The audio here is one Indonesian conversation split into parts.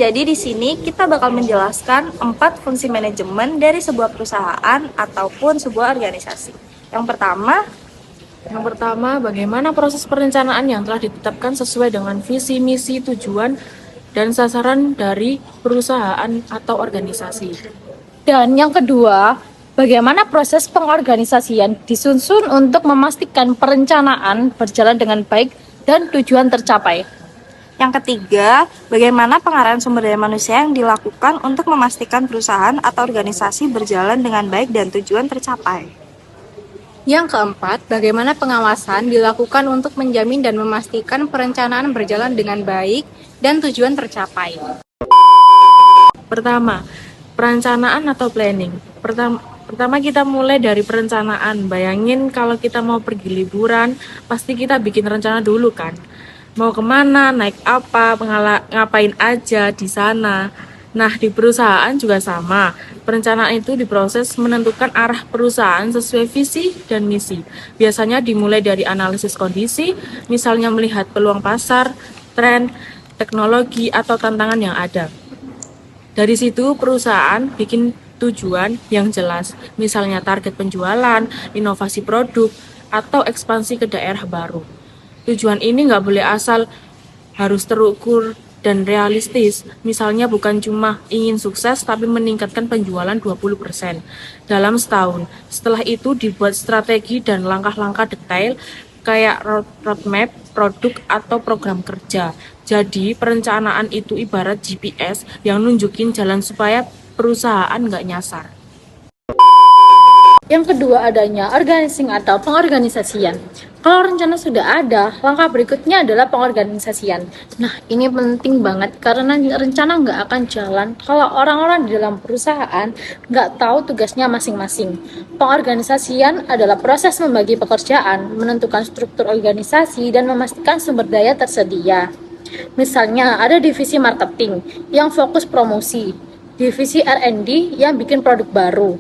Jadi di sini kita bakal menjelaskan 4 fungsi manajemen dari sebuah perusahaan ataupun sebuah organisasi. Yang pertama, bagaimana proses perencanaan yang telah ditetapkan sesuai dengan visi, misi, tujuan, dan sasaran dari perusahaan atau organisasi. Dan yang kedua, bagaimana proses pengorganisasian disusun untuk memastikan perencanaan berjalan dengan baik dan tujuan tercapai. Yang ketiga, bagaimana pengarahan sumber daya manusia yang dilakukan untuk memastikan perusahaan atau organisasi berjalan dengan baik dan tujuan tercapai. Yang keempat, bagaimana pengawasan dilakukan untuk menjamin dan memastikan perencanaan berjalan dengan baik dan tujuan tercapai. Pertama, perencanaan atau planning. Pertama kita mulai dari perencanaan. Bayangin kalau kita mau pergi liburan, pasti kita bikin rencana dulu kan. Mau kemana, naik apa, ngapain aja di sana. Nah, di perusahaan juga sama. Perencanaan itu diproses menentukan arah perusahaan sesuai visi dan misi. Biasanya dimulai dari analisis kondisi, misalnya melihat peluang pasar, tren, teknologi, atau tantangan yang ada. Dari situ perusahaan bikin tujuan yang jelas, misalnya target penjualan, inovasi produk, atau ekspansi ke daerah baru. Tujuan ini nggak boleh asal, harus terukur dan realistis. Misalnya bukan cuma ingin sukses tapi meningkatkan penjualan 20% dalam setahun. Setelah itu dibuat strategi dan langkah-langkah detail kayak roadmap, produk, atau program kerja. Jadi perencanaan itu ibarat GPS yang nunjukin jalan supaya perusahaan nggak nyasar. Yang kedua adanya organizing atau pengorganisasian. Kalau rencana sudah ada, langkah berikutnya adalah pengorganisasian. Nah, ini penting banget karena rencana nggak akan jalan kalau orang-orang di dalam perusahaan nggak tahu tugasnya masing-masing. Pengorganisasian adalah proses membagi pekerjaan, menentukan struktur organisasi, dan memastikan sumber daya tersedia. Misalnya, ada divisi marketing yang fokus promosi, divisi R&D yang bikin produk baru,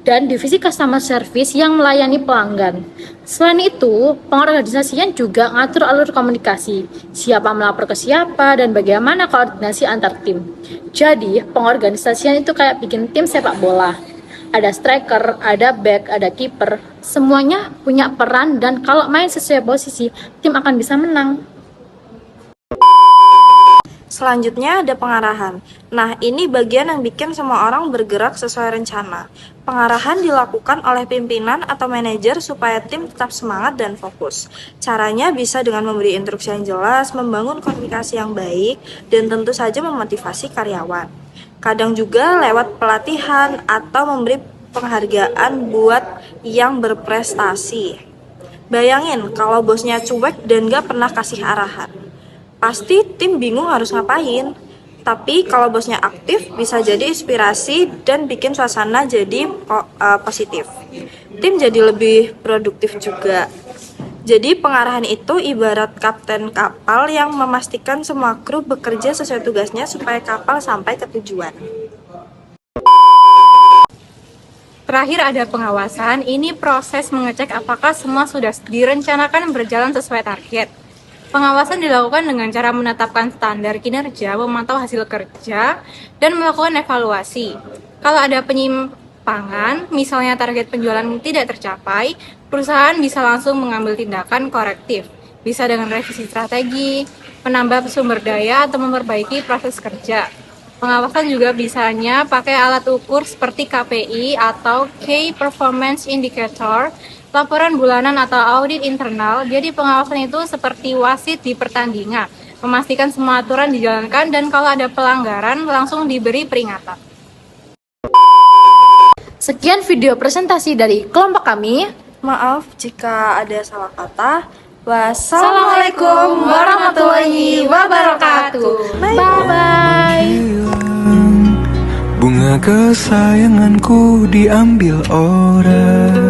dan divisi customer service yang melayani pelanggan. Selain itu, pengorganisasian juga ngatur alur komunikasi, siapa melapor ke siapa, dan bagaimana koordinasi antar tim. Jadi, pengorganisasian itu kayak bikin tim sepak bola. Ada striker, ada back, ada kiper. Semuanya punya peran dan kalau main sesuai posisi, tim akan bisa menang. Selanjutnya ada pengarahan. Nah, ini bagian yang bikin semua orang bergerak sesuai rencana. Pengarahan dilakukan oleh pimpinan atau manajer supaya tim tetap semangat dan fokus. Caranya bisa dengan memberi instruksi yang jelas, membangun komunikasi yang baik, dan tentu saja memotivasi karyawan. Kadang juga lewat pelatihan atau memberi penghargaan buat yang berprestasi. Bayangin kalau bosnya cuek dan gak pernah kasih arahan. Pasti tim bingung harus ngapain. Tapi kalau bosnya aktif bisa jadi inspirasi dan bikin suasana jadi positif. Tim jadi lebih produktif juga. Jadi pengarahan itu ibarat kapten kapal yang memastikan semua kru bekerja sesuai tugasnya supaya kapal sampai ke tujuan. Terakhir ada pengawasan. Ini proses mengecek apakah semua sudah direncanakan berjalan sesuai target. Pengawasan dilakukan dengan cara menetapkan standar kinerja, memantau hasil kerja, dan melakukan evaluasi. Kalau ada penyimpangan, misalnya target penjualan tidak tercapai, perusahaan bisa langsung mengambil tindakan korektif. Bisa dengan revisi strategi, menambah sumber daya, atau memperbaiki proses kerja. Pengawasan juga bisanya pakai alat ukur seperti KPI atau Key Performance Indicator, laporan bulanan atau audit internal. Jadi pengawasan itu seperti wasit di pertandingan, memastikan semua aturan dijalankan dan kalau ada pelanggaran langsung diberi peringatan. Sekian video presentasi dari kelompok kami. Maaf jika ada salah kata. Wassalamualaikum warahmatullahi wabarakatuh. Bye-bye. Bunga kesayanganku diambil orang.